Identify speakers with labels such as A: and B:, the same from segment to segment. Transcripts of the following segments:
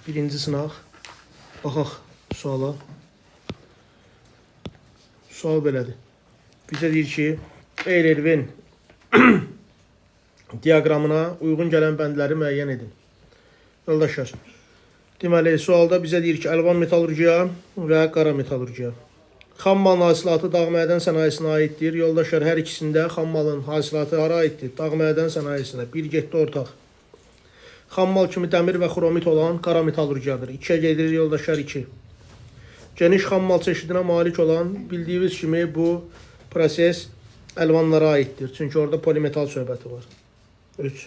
A: Birinci sınaq. Baxaq suala. Sual belədir. Bizə deyir ki, Eylervin diaqramına uyğun gələn bəndləri müəyyən edin. Yoldaşlar, deməli, sualda bizə deyir ki, əlvan metallurgiya və qara metallurgiya. Xam malın hasilatı dağ mədən sənayesinə aiddir. Yoldaşlar, hər ikisində xam malın hasilatı hara aiddir? Dağ mədən sənayesinə. Bir getdi ortaq. Xam mal kimi dəmir və xromit olan qara metallurgiyadır. 2-yə gedir yoldaşlar 2. Geniş xam mal çeşidinə malik olan bildiyiniz kimi bu proses əlvanlara aiddir. Çünki orada polimetal söhbəti var. 3.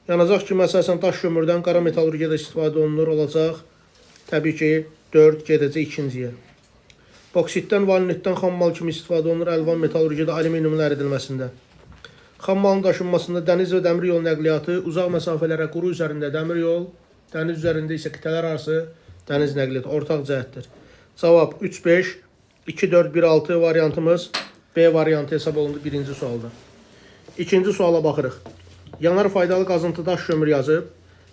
A: Yanacaq kimi əsasən daş kömürdən qara metallurgiyada istifadə olunur olacaq. Təbii ki 4 gedəcək ikinciyə. Boksitdən, valinitdən xam mal kimi istifadə olunur əlvan metallurgiyada alüminiumun əridilməsində. Xam malın daşınmasında dəniz və dəmir yol nəqliyyatı uzaq məsafələrə quru üzərində dəmir yol, dəniz üzərində isə qitələr arası dəniz nəqliyyatı ortaq cəhətdir. Cavab 3-5, 2-4-1-6 variantımız B variantı hesab olundu birinci sualda. İkinci suala baxırıq. Yanar faydalı qazıntı daş kömür yazıb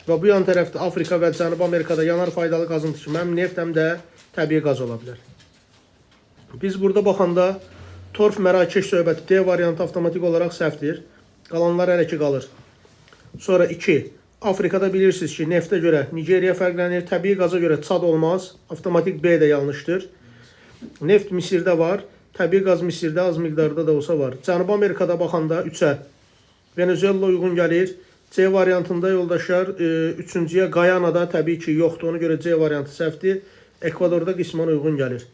A: və bu yan tərəfdə Afrika və Cənubi Amerikada yanar faydalı qazıntı kimi həm neft, həm də təbii qaz ola bilər. Biz burada baxanda torf mərakeş söhbəti D variantı avtomatik olaraq səhvdir. Qalanlar hələ ki qalır. Sonra 2. Afrikada bilirsiniz ki, neftə görə Nigeriya fərqlənir, təbii qaza görə Çad olmaz. Avtomatik B də yanlışdır. Neft Misirdə var, təbii qaz Misirdə az miqdarda da olsa var. Cənubi Amerikada baxanda 3-ə Venezuela uyğun gəlir. C variantında yoldaşlar 3-cüyə Qayanada təbii ki yoxdur, ona görə C variantı səhvdir. Ekvadorda qismən uyğun gəlir.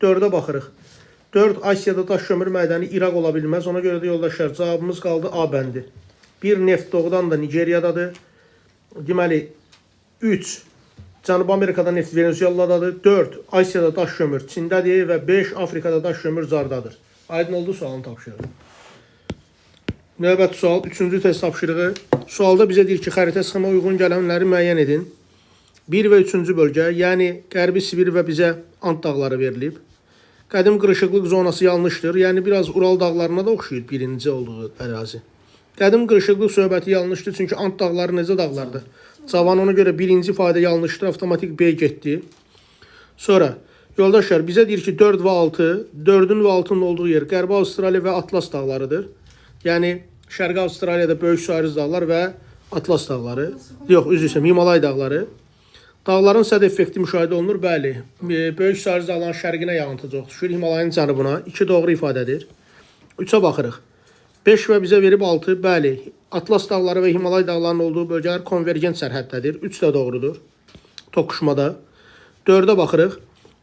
A: 4-ə baxırıq. 4. Asiyada daş kömür mədəni İraq ola bilməz. Ona görə də yoldaşlar cavabımız qaldı A bəndi. 1 neft doğudan da Nigeriyadadır. Deməli 3. Cənubi Amerikada neft Venezueladadır. 4. Asiyada daş kömür Çindədir və 5. Afrikada daş kömür Zardadır. Aydın oldu sualın tapşırığı. Növbəti sual 3-cü test tapşırığı. Sualda bizə deyir ki, xəritə sxema uyğun gələnləri müəyyən edin. 1 və 3-cü bölgə, yəni Qərbi Sibir və bizə Ant dağları verilib. Qədim qırışıqlıq zonası yanlışdır. Yəni biraz Ural dağlarına da oxşuyur birinci olduğu ərazi. Qədim qırışıqlıq söhbəti yanlışdır. Çünki Ant dağları necə dağlardır? Cavan ona görə birinci ifadə yanlışdır. Avtomatik B getdi. Sonra yoldaşlar bizə deyir ki 4 və 6, 4-ün və 6-nın olduğu yer Qərbi Avstraliya və Atlas dağlarıdır. Yəni Şərqi Avstraliyada Böyük Suariz dağlar və Atlas dağları. Yox, üzr istəyirəm, Himalay dağları. Dağların səd effekti müşahidə olunur. Bəli, Böyük Suariz dağlarının şərqinə yağıntı çox düşür, Himalayın cənubuna. 2 doğru ifadədir. 3-ə baxırıq. 5 və bizə verib 6. Bəli, Atlas dağları və Himalay dağlarının olduğu bölgələr konvergent sərhəddədir. 3 də doğrudur. Toqquşmada. 4-ə baxırıq.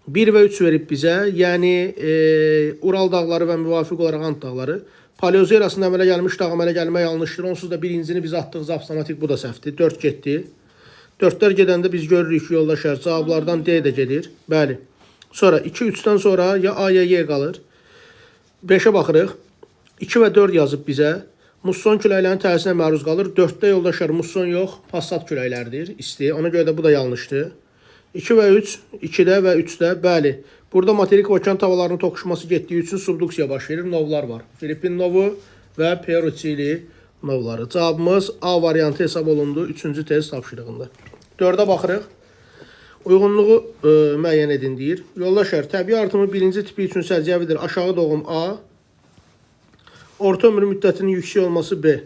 A: 1 və 3 verib bizə, yəni Ural dağları və müvafiq olaraq Ant dağları. Paleozoy arasında əmələ gəlmiş dağ əmələ gəlmə yanlışdır. Onsuz da birincini biz atdığımız avtomatik bu da səhvdir. 4 getdi. 4-lər gedəndə biz görürük ki, yoldaşlar cavablardan D də gedir. Bəli. Sonra 2-3-dən sonra ya A ya Y qalır. 5-ə baxırıq. 2 və 4 yazıb bizə. Musson küləklərinin təsirinə məruz qalır. 4-də yoldaşlar musson yox, passat küləklərdir. İsti. Ona görə də bu da yanlışdır. 2 və 3, 2-də və 3-də. Bəli. Burada materik və okean tavalarının toqquşması getdiyi üçün subduksiya baş verir. Novlar var. Filippin novu və Peru Çili novları. Cavabımız A variantı hesab olundu 3-cü test tapşırığında. 4-ə baxırıq. Uyğunluğu müəyyən edin deyir. Yoldaşlar, təbii artımı birinci tipi üçün səciyyəvidir. Aşağı doğum A. Orta ömür müddətinin yüksək olması B.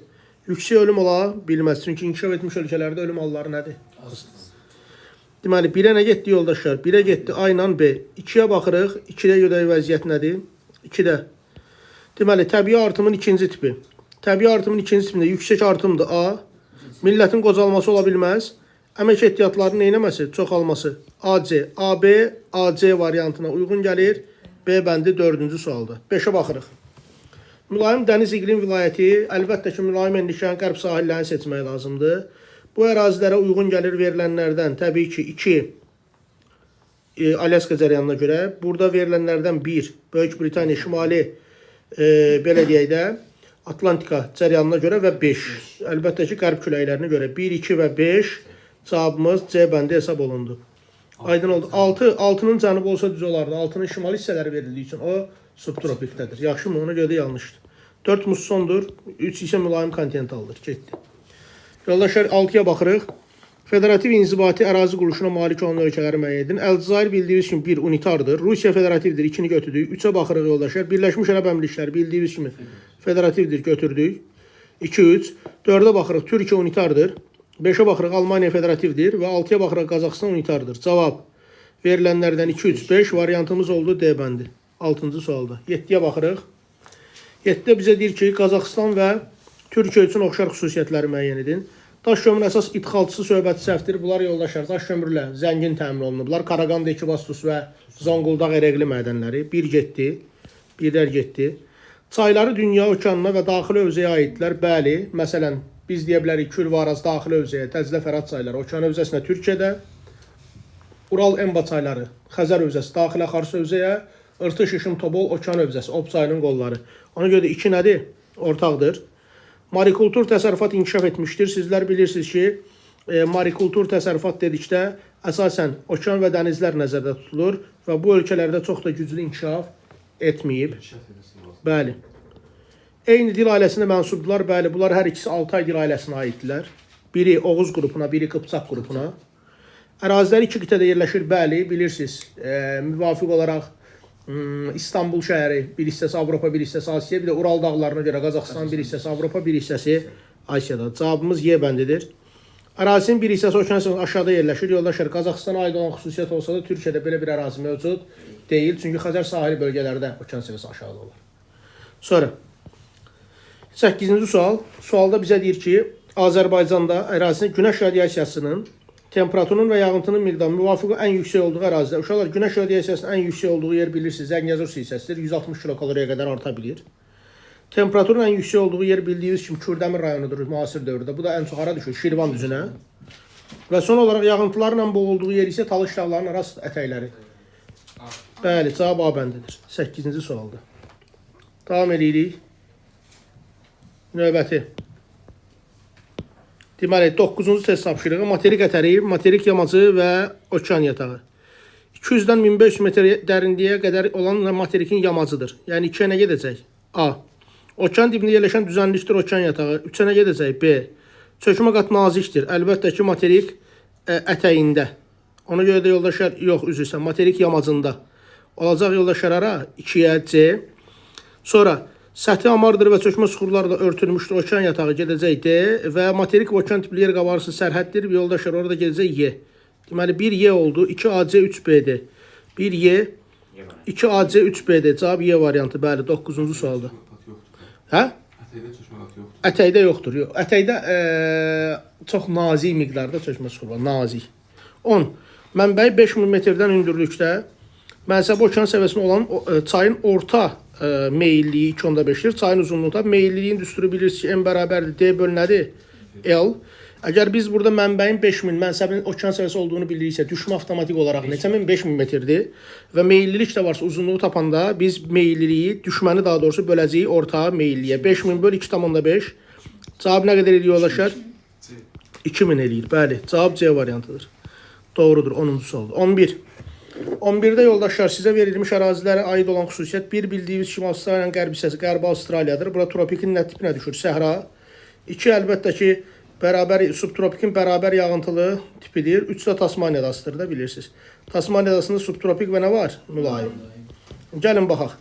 A: Yüksək ölüm ola bilməz. Çünki inkişaf etmiş ölkələrdə ölüm halları nədir? Deməli, 1-ə nə getdi yoldaşlar? 1-ə getdi A ilə B. 2-yə baxırıq. 2-də gödək vəziyyət nədir? 2-də. Deməli, təbii artımın ikinci tipi. Təbii artımın ikinci tipində yüksək artımdır A. Millətin qocalması ola bilməz. Əmək ehtiyatlarının neynəməsi? Çoxalması. AC, AB, AC variantına uyğun gəlir. B bəndi 4-cü sualda. 5-ə baxırıq. Mülayim dəniz iqlim vilayəti, əlbəttə ki, mülayim enliklərin qərb sahillərini seçmək lazımdır. Bu ərazilərə uyğun gəlir verilənlərdən təbii ki 2 Alyaska cəryanına görə. Burada verilənlərdən 1 Böyük Britaniya şimali belə deyək də Atlantika cəryanına görə və 5. Əlbəttə ki, qərb küləklərinə görə 1, 2 və 5 cavabımız C bəndi hesab olundu. Aydın oldu. 6-nın cənubu olsa düz olardı. 6-nın şimali hissələri verildiyi üçün o subtropikdədir. Yaxşı mı? Ona görə də yanlışdır. 4 mussondur, 3 isə mülayim kontinentaldır. Getdi. Yoldaşlar 6-ya baxırıq. Federativ inzibati ərazi quruluşuna malik olan ölkələri müəyyən edin. Əlcəzair bildiyiniz kimi bir unitardır. Rusiya federativdir, 2-ni götürdük. 3-ə baxırıq yoldaşlar. Birləşmiş Ərəb Əmirlikləri bildiyiniz kimi federativdir, götürdük. 2-3. 4-ə baxırıq, Türkiyə unitardır. 5-ə baxırıq, Almaniya federativdir və 6-ya baxırıq, Qazaxıstan unitardır. Cavab verilənlərdən 2, 3, 5 variantımız oldu D bəndi. 6-cı sualda. 7-yə baxırıq. 7-də bizə deyir ki, Qazaxıstan və Türkiyə üçün oxşar xüsusiyyətləri müəyyən edin. Daş kömürün əsas idxalçısı söhbəti səhvdir. Bunlar yoldaşlar daş kömürlə zəngin təmin olunublar. Qaraqanda, Ekibastus və Zonguldaq Ereğli mədənləri. Bir getdi, birlər getdi. Çayları dünya okeanına və daxili hövzəyə aiddirlər. Bəli, məsələn, biz deyə bilərik Kür, Varaz daxili hövzəyə, Təzlə, Fərat çayları okean hövzəsinə Türkiyədə, Ural, Enba çayları Xəzər hövzəsi daxili Xars hövzəyə, Irtış, İşim, Tobol okean hövzəsi, Ob çayının qolları. Ona görə də 2 nədir? Ortaqdır. Marikultur təsərrüfat inkişaf etmişdir. Sizlər bilirsiniz ki, marikultur təsərrüfat dedikdə əsasən okean və dənizlər nəzərdə tutulur və bu ölkələrdə çox da güclü inkişaf etməyib. Bəli. Eyni dil ailəsinə mənsubdular. Bəli, bunlar hər ikisi Altay dil ailəsinə aiddirlər. Biri Oğuz qrupuna, biri Qıpçaq qrupuna. Ərazilər 2 qitədə yerləşir. Bəli, bilirsiniz, müvafiq olaraq İstanbul şəhəri bir hissəsi Avropa, bir hissəsi Asiya, bir də Ural dağlarına görə Qazaxıstan bir hissəsi Avropa, bir hissəsi Asiyada. Cavabımız Y bəndidir. Ərazinin bir hissəsi okean səviyyəsindən aşağıda yerləşir. Yoldaşlar, Qazaxıstana aid olan xüsusiyyət olsa da Türkiyədə belə bir ərazi mövcud deyil. Çünki Xəzər sahili bölgələrdə okean səviyyəsi aşağıda olur. Sonra 8-ci sual. Sualda bizə deyir ki, Azərbaycanda ərazinin günəş radiasiyasının temperaturun və yağıntının miqdarı müvafiq ən yüksək olduğu ərazidə. Uşaqlar, günəş radiasiyasının ən yüksək olduğu yer bilirsiniz, Zəngəzur hissəsidir. 160 kilokaloriya qədər arta bilir. Temperaturun ən yüksək olduğu yer bildiyiniz kimi Kürdəmir rayonudur müasir dövrdə. Bu da ən çox hara düşür? Şirvan düzünə. Və son olaraq yağıntılarla boğulduğu yer isə Talış dağlarının arası ətəkləri. Bəli, cavab A bəndidir. 8-ci sualda. Davam edirik. Növbəti. Deməli, 9-cu test tapşırığı materik ətəri, materik yamacı və okean yatağı. 200-dən 1500 metr dərinliyə qədər olan materikin yamacıdır. Yəni 2-ə nə gedəcək? A. Okean dibində yerləşən düzənlikdir okean yatağı. 3-ə nə gedəcək? B. Çökmə qat nazikdir. Əlbəttə ki, materik ətəyində. Ona görə də yoldaşlar, yox, üzrsə, materik yamacında. Olacaq yoldaşlar ara 2-yə C. Sonra səthi amardır və çökmə suxurlarla örtülmüşdür. Okean yatağı gedəcək D və materik və okean tipli yer qabarısı sərhəddir. Yoldaşlar, orada gedəcək Y. Deməli, 1Y oldu. 2AC, 3BD. 1Y, 2AC, 3BD. Cavab Y variantı. Bəli, 9-cu sualda. Hə? Ətəkdə çökmə qatı yoxdur. Ətəkdə yoxdur. Yox. Ətəkdə çox nazik miqdarda çökmə suxur var. Nazik. 10. Mənbəyi 5000 metrdən hündürlükdə mənsəbi okean səviyyəsində olan çayın orta meyilliyi 2.5-dir. Çayın uzunluğu da meyilliliyin düsturu bilirsiniz ki, M bərabərdir. D bölünədir L. Əgər biz burada mənbəyin 5000, mənsəbinin okean səviyyəsi olduğunu biliriksə, düşmə avtomatik olaraq neçə min? 5000 metrdir. Və meyillilik də varsa uzunluğu tapanda biz meyilliliyi, düşməni daha doğrusu böləcəyik orta meyilliyə. 5000 böl 2.5. Cavab nə qədər eləyir yoldaşlar? 2000 eləyir. Bəli, cavab C variantıdır. Doğrudur, 10-cu sualda. 11. 11-də yoldaşlar sizə verilmiş ərazilərə aid olan xüsusiyyət 1 bildiyiniz kimi Avstraliyanın qərb hissəsi Qərbi Avstraliyadır. Bura tropikin nə tipinə düşür? Səhra. 2 əlbəttə ki, subtropikin bərabər yağıntılı tipidir. 3 də Tasmaniya adasıdır da bilirsiniz. Tasmaniya adasında subtropik və nə var? Mülayim. Gəlin baxaq.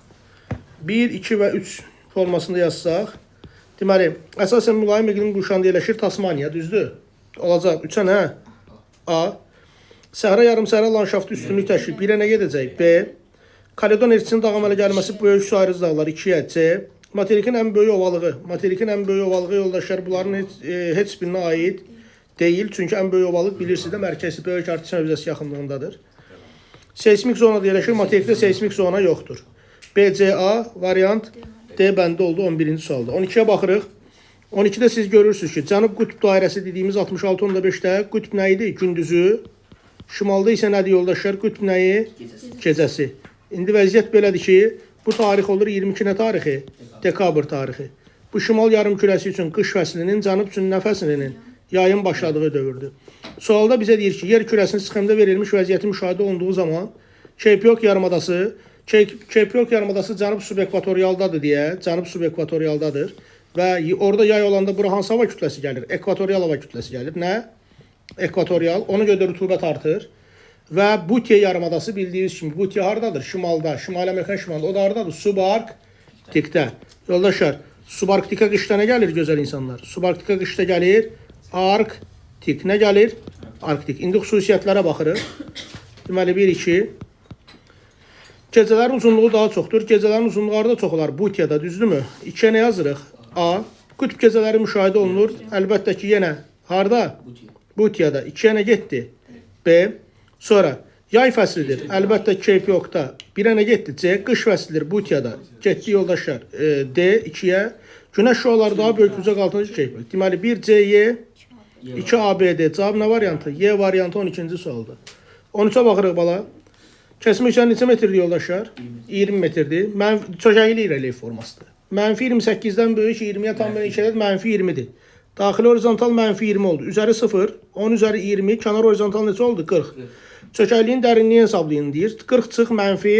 A: 1, 2 və 3 formasında yazsaq. Deməli, əsasən mülayim iqlim qurşağında yerləşir Tasmaniya, düzdür? Olacaq 3-ə nə? A. Səhra yarımsəhra landşaftı üstünlük təşkil 1-ə nə gedəcək? B. Kaledon erçinin dağa əmələ gəlməsi böyük su ayrıcı dağlar 2-yə C. Materikin ən böyük ovalığı yoldaşlar bunların heç birinə aid deyil. Çünki ən böyük ovalıq bilirsiniz də mərkəzi böyük artisiyan hövzəsi yaxınlığındadır. Seismik zonada yerləşir, materikdə seismik zona yoxdur. BCA variant D bəndi oldu 11-ci sualda. 12-yə baxırıq. 12-də siz görürsünüz ki, cənub qütb dairəsi dediyimiz 66.5-də qütb nə idi? Gündüzü. Şimalda isə nədir yoldaşlar? Qütb nəyi? Gecəsi. İndi vəziyyət belədir ki, bu tarix olur 22 nə tarixi? Dekabr tarixi. Bu şimal yarımkürəsi üçün qış fəslinin, cənub üçün nə fəslinin yayın başladığı dövrdür. Sualda bizə deyir ki, yer kürəsinin sxemdə verilmiş vəziyyəti müşahidə olunduğu zaman Keypyok yarımadası cənub subekvatorialdadır deyə, cənub subekvatorialdadır və orada yay olanda bura hansı hava kütləsi gəlir? Ekvatorial hava kütləsi gəlir. Nə? ekvatorial. Ona görə də rütubət artır. Və Butiya yarımadası bildiyiniz kimi Butiya hardadır? Şimalda, Şimali Amerika şimalda. O da hardadır? Subarktikdə. Yoldaşlar, subarktika qışda nə gəlir gözəl insanlar? Subarktika qışda gəlir Arktik. Nə gəlir? Arktik. İndi xüsusiyyətlərə baxırıq. Deməli 1 2 Gecələrin uzunluğu daha çoxdur. Gecələrin uzunluğu harda çox olar? Butiyada, düzdürmü? 2-yə nə yazırıq? A. Qütb gecələri müşahidə olunur. Əlbəttə ki, yenə harda? Butiyada. 2-yə nə getdi? B. Sonra yay fəslidir. Əlbəttə keyfi yoxda. 1-ə nə getdi? C. Qış fəslidir. Butiyada. Getdi yoldaşlar. D. 2-yə. Günəş şüaları daha böyük bucaq altında keyfi. Deməli 1 C Y 2 ABD. Cavab nə variantı? Y variantı 12-ci sualda. 13-ə baxırıq bala. Kəsmə üçən neçə metrdir yoldaşlar? 20 metrdir. Çökəkli irəli formasıdır. Mənfi 28-dən böyük 20-yə tam bölü 2-dən mənfi 20-dir. Daxili horizontal mənfi 20 oldu. Üzəri 0, 10 üzəri 20, kənar horizontal neçə oldu? 40. Çökəkliyin dərinliyi hesablayın deyir. 40 çıx mənfi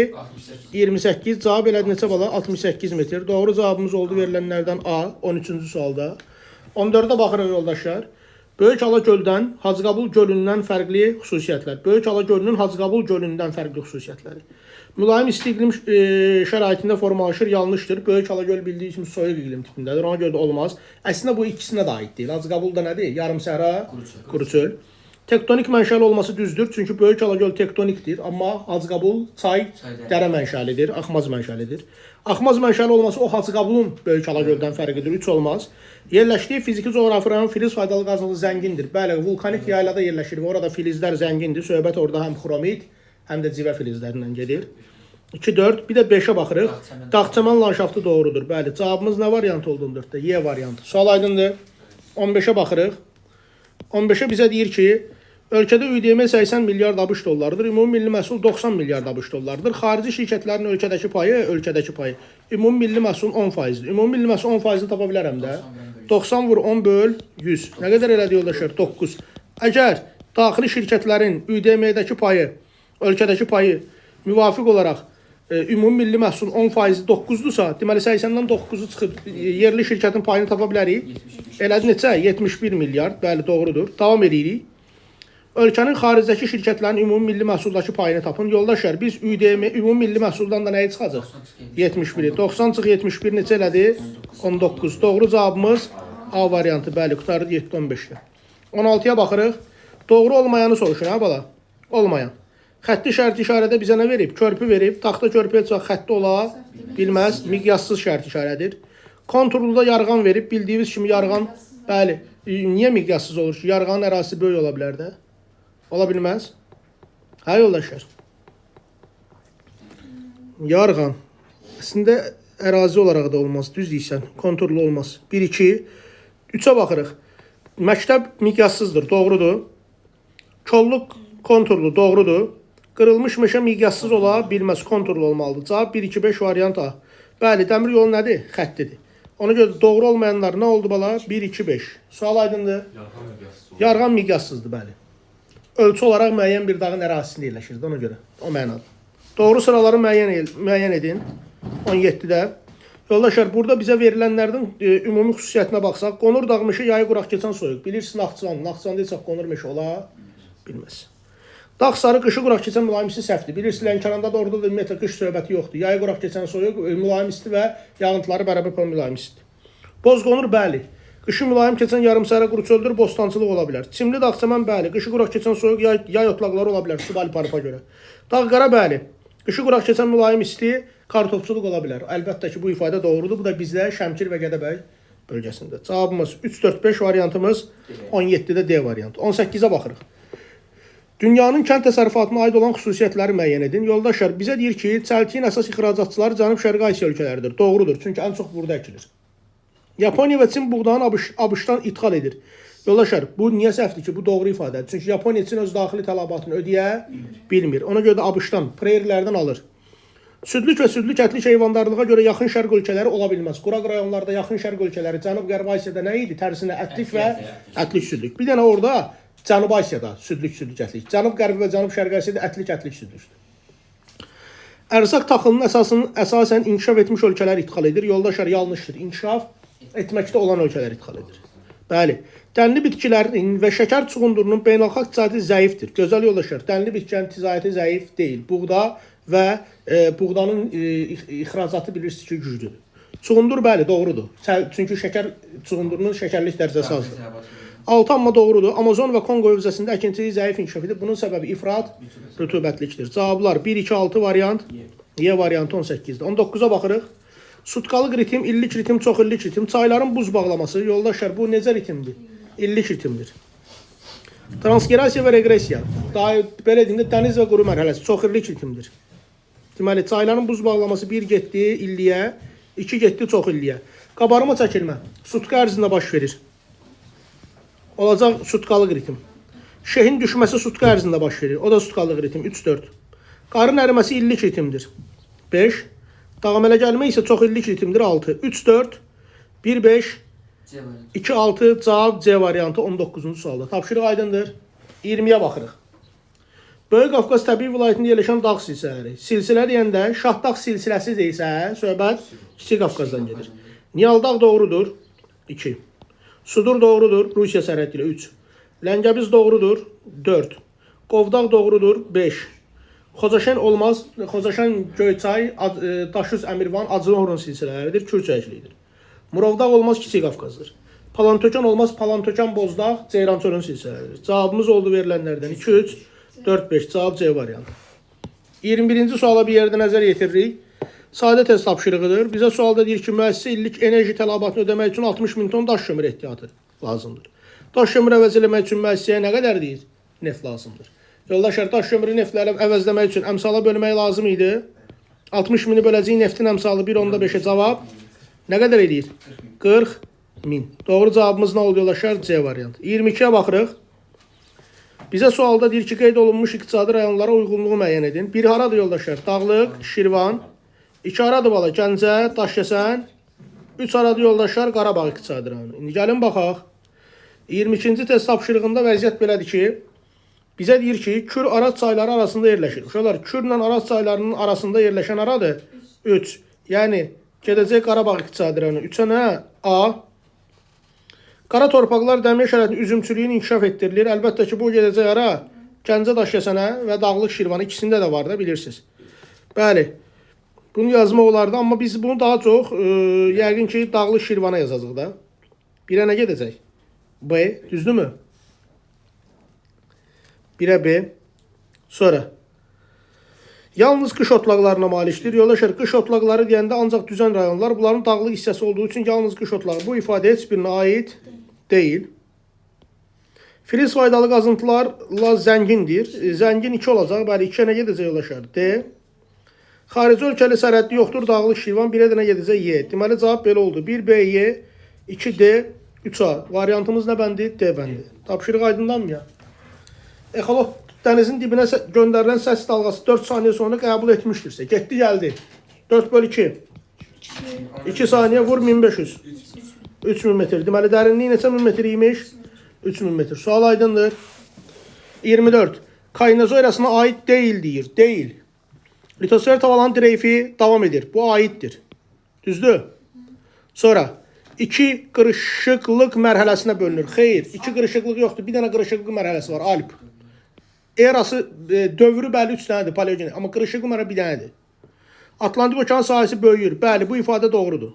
A: 28. Cavab elədi neçə bala? 68 metr. Doğru cavabımız oldu verilənlərdən A. 13-cü sualda. 14-ə baxırıq yoldaşlar. Böyük Ala göldən Hacıqabul gölündən fərqli xüsusiyyətlər. Böyük Ala gölünün Hacıqabul gölündən fərqli xüsusiyyətləri. Mülayim isti iqlim şəraitində formalaşır, yanlışdır. Böyük Ala göl bildiyiniz kimi soyuq iqlim tipindədir. Ona görə də olmaz. Əslində bu ikisinə də aid deyil. Hacıqabul da nədir? Yarım səhra, quru çöl. Tektonik mənşəli olması düzdür. Çünki Böyük Ala göl tektonikdir. Amma Hacıqabul çay dərə mənşəlidir, axmaz mənşəlidir. Axmaz mənşəli olması o Hacıqabulun Böyük Ala göldən fərqidir. 3 olmaz. Yerləşdiyi fiziki coğrafi rayon filiz faydalı qazıntılı zəngindir. Bəli, vulkanik yaylada yerləşir və orada filizlər zəngindir. Söhbət orada həm xromit, həm də civə filizlərindən gedir. 2-4, bir də 5-ə baxırıq. Dağçaman landşaftı doğrudur. Bəli, cavabımız nə variant oldu 14-də? Y variantı. Sual aydındır. 15-ə baxırıq. 15-ə bizə deyir ki, ölkədə ÜDM 80 milyard ABŞ dollarıdır. Ümumi milli məhsul 90 milyard ABŞ dollarıdır. Xarici şirkətlərin ölkədəki payı, ümumi milli məhsulun 10%-dir. Ümumi milli məhsul 10%-ni tapa bilərəm də. 90 vur 10 böl 100. Nə qədər elədi yoldaşlar? 9. Əgər daxili şirkətlərin ÜDM-dəki payı, ölkədəki payı müvafiq olaraq ümumi milli məhsulun 10%-i 9-dursa, deməli 80-dən 9-u çıxıb yerli şirkətin payını tapa bilərik. Elədi neçə? 71 milyard. Bəli, doğrudur. Davam edirik. Ölkənin xaricdəki şirkətlərin ümumi milli məhsuldakı payını tapın. Yoldaşlar, biz ÜDM ümumi milli məhsuldan da nəyi çıxacaq? 71. 90 çıx 71 neçə elədi? 19. Doğru cavabımız A variantı. Bəli, qutardı 7-15-də. 16-ya baxırıq. Doğru olmayanı soruşur, ha bala? Olmayan. Xətti şərt işarədə bizə nə verib? Körpü verib. Taxta körpüyə çıxaq xətti ola bilməz. Miqyassız şərt işarədir. Konturluda yarğan verib. Bildiyiniz kimi yarğan, bəli, niyə miqyassız olur ki? Yarğanın ərazisi böyük ola bilər də. Ola bilməz. Hə yoldaşlar. Yarğan. Əslində ərazi olaraq da olmaz. Düz deyirsən. Konturlu olmaz. 1-2. 3-ə baxırıq. Məktəb miqyassızdır. Doğrudur. Kolluq konturlu. Doğrudur. Qırılmış meşə miqyassız ola bilməz. Konturlu olmalıdır. Cavab 1-2-5 variant A. Bəli, dəmir yolu nədir? Xəttidir. Ona görə doğru olmayanlar nə oldu bala? 1-2-5. Sual aydındır. Yarğan miqyassızdır, bəli. Ölçü olaraq müəyyən bir dağın ərazisində yerləşir. Ona görə. O mənada. Doğru sıraları müəyyən edin. 17-də. Yoldaşlar, burada bizə verilənlərdən ümumi xüsusiyyətinə baxsaq, qonur dağ meşə yayı quraq keçən soyuq. Bilirsin Naxçıvan. Naxçıvanda heç qonur meşə ola bilməz. Dağ sarı qışı quraq keçən mülayim isti səhvdir. Bilirsin Lənkəranda da orada da ümumiyyətlə qış söhbəti yoxdur. Yayı quraq keçən soyuq, mülayim isti və yağıntıları bərabər mülayim isti. Boz qonur bəli. Qışı mülayim keçən yarımsəhra quru çöldür, bostançılıq ola bilər. Çimli dağçaman bəli. Qışı quraq keçən soyuq yay otlaqları ola bilər subali paripa görə. Dağ qara bəli. Qışı quraq keçən mülayim isti kartofçuluq ola bilər. Əlbəttə ki bu ifadə doğrudur. Bu da bizdə Şəmkir və Gədəbəy bölgəsində. Cavabımız 3-4-5 variantımız 17-də D variantı. 18-ə baxırıq. Dünyanın kənd təsərrüfatına aid olan xüsusiyyətləri müəyyən edin. Yoldaşlar, bizə deyir ki, çəltiyin əsas ixracatçıları Cənub-Şərqi Asiya ölkələridir. Doğrudur, çünki ən çox burada əkilir. Yaponiya və Çin buğdanı ABŞ-dan ithal edir. Yoldaşlar, bu niyə səhvdir ki, bu doğru ifadədir. Çünki Yaponiya Çin öz daxili tələbatını ödəyə bilmir. Ona görə də ABŞ-dan, preyerlərdən alır. Südlük və südlük ətlik heyvandarlığa görə yaxın şərq ölkələri ola bilməz. Quraq rayonlarda yaxın şərq ölkələri Cənub-Qərbi Asiyada nə idi? Tərsinə ətlik və ətlik südlük. Bir dənə orada Cənubi Asiyada südlük ətlik. Cənub-Qərbi və Cənub-Şərqi Asiyada ətlik südlükdür. Ərzaq taxılının əsasən inkişaf etmiş ölkələr ithal edir. Yoldaşlar, yanlışdır. İnkişaf etməkdə olan ölkələr ithal edir. Bəli. Dənli bitkilərin və şəkər çuğundurunun beynəlxalq ticarəti zəifdir. Gözəl yoldaşlar, dənli bitkinin ticarəti zəif deyil. Buğda və buğdanın ixracatı bilirsiniz ki, güclüdür. Çuğundur bəli, doğrudur. Çünki şəkər çuğundurunun şəkərlik dərəcəsi azdır. 6 amma doğrudur. Amazon və Kongo hövzəsində əkinçilik zəif inkişaf edir. Bunun səbəbi ifrat rütubətlikdir. Cavablar 1, 2, 6 variant, Y variantı 18-dir. 19-a baxırıq. Sutkalıq ritim, illik ritim, çox illik ritim. Çayların buz bağlaması, yoldaşlar bu necə ritimdir? İllik ritimdir. Transgerasiya və regresiya. Daha belə deyim də dəniz və quru mərhələsi çox illik ritimdir. Deməli, çayların buz bağlaması 1 getdi illiyə, 2 getdi çox illiyə. Qabarma çəkilmə sutka ərzində baş verir. Olacaq sutkalıq ritim. Şehin düşməsi sutka ərzində baş verir. O da sutkalıq ritim 3-4. Qarın əriməsi illik ritimdir 5. Dağım ələ gəlmə isə çox illik ritimdir 6. 3-4, 1-5, 2-6 cavab C variantı 19-cu sualda. Tapşırıq aydındır. 20-yə baxırıq. Böyük Qafqaz təbii vilayətində yerləşən dağ silsilələri. Silsilə deyəndə Şahdağ silsiləsi deyilsə, söhbət Kiçik Qafqazdan gedir. Niyal dağ doğrudur 2. Sudur doğrudur Rusiya sərhədi ilə 3. Ləngəbiz doğrudur 4. Qovdağ doğrudur 5. Xocaşən olmaz. Xocaşən Göyçay, Daşüz Əmirvan, Acıoğrun silsiləridir. Kürçəklidir. Murovdağ olmaz Kiçik Qafqazdır. Palantökən olmaz. Palantökən Bozdağ, Ceyrançölün silsiləridir. Cavabımız oldu verilənlərdən 2, 3, 4, 5. Cavab C variantı. 21-ci suala bir yerdə nəzər yetiririk. Sadə test tapşırığıdır. Bizə sualda deyir ki, müəssisə illik enerji tələbatını ödəmək üçün 60.000 ton daş kömür ehtiyatı lazımdır. Daş kömür əvəz eləmək üçün müəssisəyə nə qədər deyir? Neft lazımdır. Yoldaşlar, daş kömürü neftləri əvəzləmək üçün əmsala bölmək lazım idi. 60.000-i böləcək neftin əmsalı 1/5-ə cavab nə qədər edir? 40.000. Doğru cavabımız nə oldu yoldaşlar? C variantı. 22-yə baxırıq. Bizə sualda deyir ki, qeyd olunmuş iqtisadi rayonlara uyğunluğu müəyyən edin. 1 haradır yoldaşlar? Dağlıq, Şirvan. 2 haradır bala? Gəncə, Daşkəsən. 3 haradır yoldaşlar? Qarabağ iqtisadi rayonu. İndi gəlin baxaq. 22-ci test tapşırığında vəziyyət belədir ki, bizə deyir ki, Kür Araz çayları arasında yerləşir. Uşaqlar, Kürlə Araz çaylarının arasında yerləşən aradır 3. Yəni, gedəcək Qarabağ iqtisadi rayonu. 3-ə nə? A. Qara torpaqlar dəmir şəraitinin üzümçülüyünü inkişaf etdirilir. Əlbəttə ki, bu gedəcək ara Gəncə, Daşkəsənə və Dağlıq Şirvan ikisində də var da, bilirsiniz. Bəli, bunu yazmaq olardı, amma biz bunu daha çox yəqin ki, Dağlıq Şirvana yazacaq da. Birə nə gedəcək? B, düzdürmü? 1'ə B. Sonra. Yalnız qış otlaqlarına malikdir. Yoldaşlar, qış otlaqları deyəndə ancaq düzən rayonlar. Bunların dağlıq hissəsi olduğu üçün yalnız qış otlağı. Bu ifadə heç birinə aid deyil. Filiz faydalı qazıntılarla zəngindir. Zəngin 2 olacaq. Bəli, 2'ə nə gedəcək yoldaşlar? D. Xarici ölkəli sərhədli yoxdur. Dağlıq Şirvan 1'ə də nə gedəcək? Y. Deməli, cavab belə oldu. 1B, Y, 2D, 3A. Variantımız nə bəndi? D bəndi. Tapşırıq aydındanmı ya? Ekoloq dənizin dibinə göndərilən səs dalğası 4 saniyə sonra qəbul etmişdirsə. Getdi, gəldi. 4/2. 2 saniyə vur 1500. 3000 metr. Deməli, dərinliyi neçə min metr imiş? 3000 metr. Sual aydındır. 24. Kaynozoirasına aid deyil deyir. Deyil. Litosfer tavalanın dreyfi davam edir. Bu aiddir. Düzdür? Sonra 2 qırışıqlıq mərhələsinə bölünür. Xeyr, 2 qırışıqlıq yoxdur. Bir dənə qırışıqlıq mərhələsi var. Alp. Erası dövrü bəli 3 dənədir, paleogenik. Amma qırışıqlıq mərhələ bir dənədir. Atlantik okean sahəsi böyüyür. Bəli, bu ifadə doğrudur.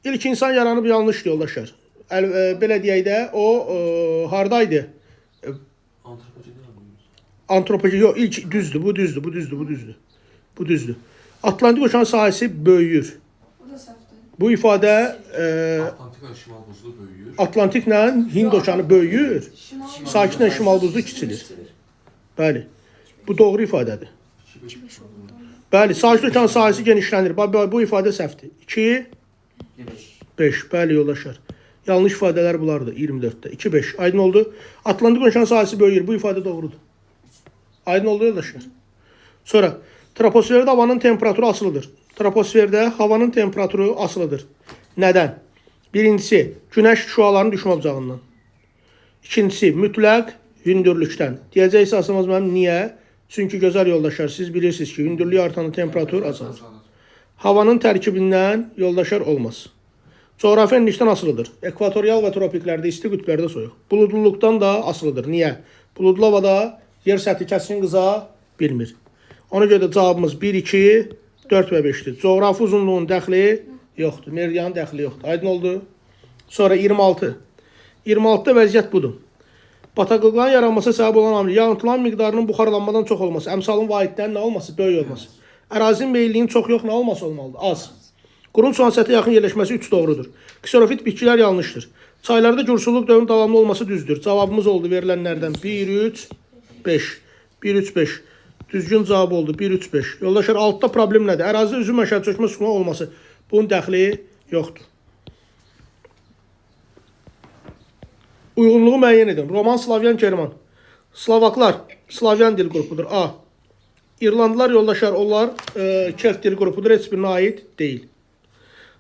A: İlk insan yaranıb yanlışdır yoldaşlar. Belə deyək də, o hardaydı? Antropogen, yox, ilk düzdür, bu düzdür, bu düzdür, bu düzdür. Bu düzdür. Atlantik okean sahəsi böyüyür. Bu ifadə Atlantiklə Hind okeanı böyüyür, sakitlə şimal buzlu kiçilir. Bəli, bu doğru ifadədir. Bəli, sakit okean sahəsi genişlənir. Bu ifadə səhvdir. 2, 5. Bəli, yoldaşlar. Yanlış ifadələr bulardır 24'də. 2, 5. Aydın oldu. Atlantik okean sahəsi böyüyür. Bu ifadə doğrudur. Aydın oldu yoldaşlar. Sonra, troposferdə havanın temperaturu asılıdır. Troposferdə havanın temperaturu asılıdır. Nədən? Birincisi, günəş şüalarının düşmə obcağından. İkincisi, mütləq hündürlükdən. Deyəcək əsasımız mənim niyə? Çünki gözəl yoldaşlar, siz bilirsiniz ki, hündürlük artanda temperatur azalır. Havanın tərkibindən yoldaşlar olmaz. Coğrafi enlikdən asılıdır. Ekvatorial və tropiklərdə isti, qütblərdə soyuq. Buludluluqdan da asılıdır. Niyə? Buludlu havada yer səthi kəskin qıza bilmir. Ona görə də cavabımız 1, 2, 4 və 5-dir. Coğrafi uzunluğun dəxli yoxdur. Meridianın dəxli yoxdur. Aydın oldu? Sonra 26. 26-da vəziyyət budur. Bataqlıqların yaranması səbəb olan amil yağıntıların miqdarının buxarlanmadan çox olması, əmsalın vahidlərin nə olması? Böyük olması. Ərazinin meyilliyinin çox yox, nə olması olmalıdır? Az. Qurun suan səthə yaxın yerləşməsi 3 doğrudur. Kserofit bitkilər yanlışdır. Çaylarda gürsulluq dövrün davamlı olması düzdür. Cavabımız oldu verilənlərdən 1, 3, 5. 1, 3, 5. Düzgün cavab oldu 1, 3, 5. Yoldaşlar, altta problem nədir? Ərazidə üzüm məşəl çökmə sukuna olması. Bunun dəxli yoxdur. Uyğunluğu müəyyən edin. Roman, Slavyan, German. Slovaklar Slavyan dil qrupudur. A. İrlandlılar yoldaşlar, onlar Kelt dil qrupudur. Heç birinə aid deyil.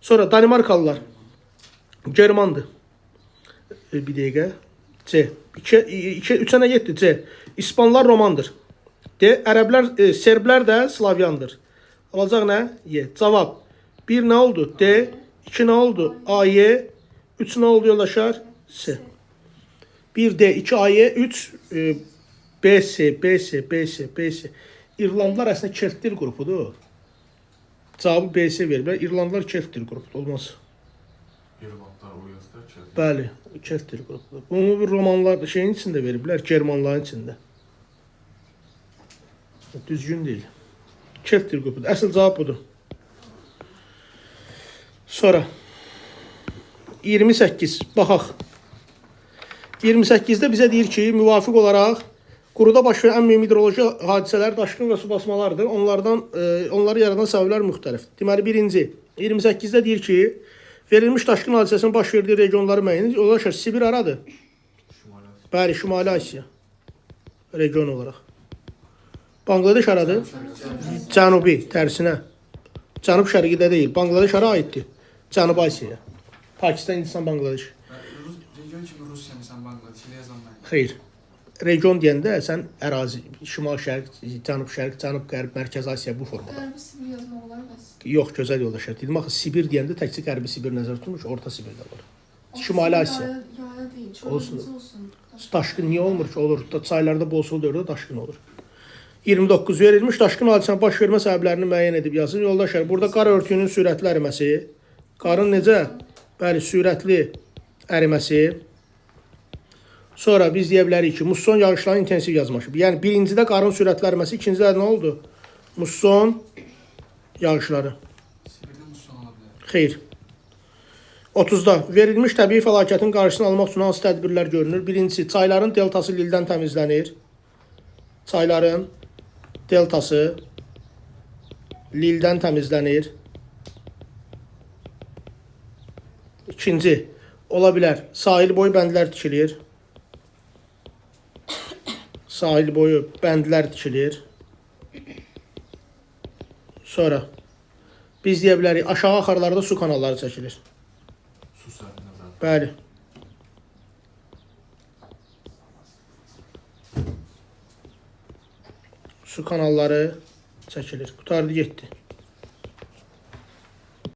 A: Sonra Danimarkalılar Germandır. Bir dəqiqə. C. 3-ə 7 C. İspanlar Romandır. D. Ərəblər, Serblər də Slavyandır. Olacaq nə? Y. Cavab 1 nə oldu? D. 2 nə oldu? A, Y. 3 nə oldu yoldaşlar? C. 1 D, 2 A, Y, 3 B, C, B, C, B, C, B, C. İrlandlar əslində Kelt dil qrupudur. Cavabı B, C veriblər. İrlandlar Kelt dil qrupudur. Olmaz.
B: İrlandlar o yazda Kelt.
A: Bəli, Kelt dil qrupudur. Bunu bir romanlar şeyin içində veriblər, Germanların içində. Düzgün deyil. Kelt dil qrupudur. Əsl cavab budur. Sonra 28. Baxaq. 28-də bizə deyir ki, müvafiq olaraq quruda baş verən ən mühüm hidroloji hadisələr daşqın və su basmalardır. Onları yaradan səbəblər müxtəlifdir. Deməli, birinci, 28-də deyir ki, verilmiş daşqın hadisəsinin baş verdiyi regionları müəyyən edir. Yoldaşlar, Sibir haradır? Bəli, Şimali Asiya region olaraq. Bangladeş haradır? Cənubi, tərsinə. Cənub şərqidə deyil. Bangladeş hara aiddir? Cənubi Asiyaya. Pakistan, Hindistan, Bangladeş.
C: Region kimi Rusiya, məsələn, Bangladeşlə yazan mən.
A: Xeyr. Region deyəndə sən ərazi, şimal şərq, cənub qərb, mərkəz Asiya bu formada.
D: Qərbi Sibir yazmaq olar bəs.
A: Yox, gözəl yoldaşlar. Dedim axı Sibir deyəndə təkcə Qərbi Sibir nəzərdə tutulmuş, Orta Sibirdə var. Şimali Asiya.
D: Yaya deyil,
A: Olsun.
D: çölümüz olsun.
A: Daşqın niyə olmur ki? Olur. Çaylarda bol su dövrdə daşqın olur. 29 verilmiş daşqın hadisənin baş vermə səbəblərini müəyyən edib yazın. Yoldaşlar, burada qar örtüyünün sürətli əriməsi, qarın necə? Bəli, sürətli əriməsi. Sonra biz deyə bilərik ki, musson yağışların intensiv yazması. Yəni birincidə qarın sürətli əriməsi, ikincidə nə oldu? Musson yağışları.
C: Sibirdə musson ola bilər.
A: Xeyr. 30-da verilmiş təbii fəlakətin qarşısını almaq üçün hansı tədbirlər görünür? Birincisi, çayların deltası lildən təmizlənir. Çayların deltası lildən təmizlənir. İkinci, ola bilər, sahil boyu bəndlər tikilir. Sahil boyu bəndlər tikilir. Sonra biz deyə bilərik, aşağı axarlarda su kanalları çəkilir.
B: Su sahibine zaten.
A: Bəli. Su kanalları çəkilir. Qutardı getdi.